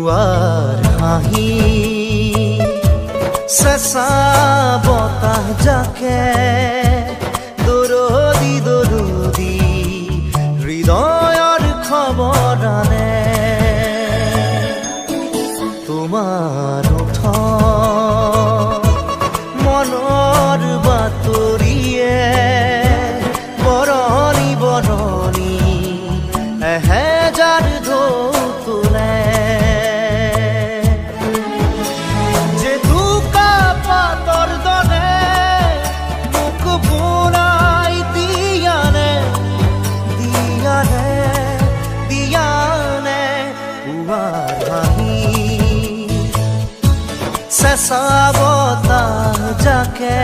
পুৱাৰ হাঁহি চেঁচা বতাহ জাকে দৰদি দৰদি হৃদয়ৰ খবৰ আনে তোমাৰ মনৰ বাতৰিয়ে বৰণি বৰণি এহেজাৰ ঢৌ তোলে জেতুকা পাতৰ দৰে মোক বুৰাই দিয়ানে দিয়ানে দিয়ানে পুৱাৰ হাঁহি চেঁচা বতাহ জাকে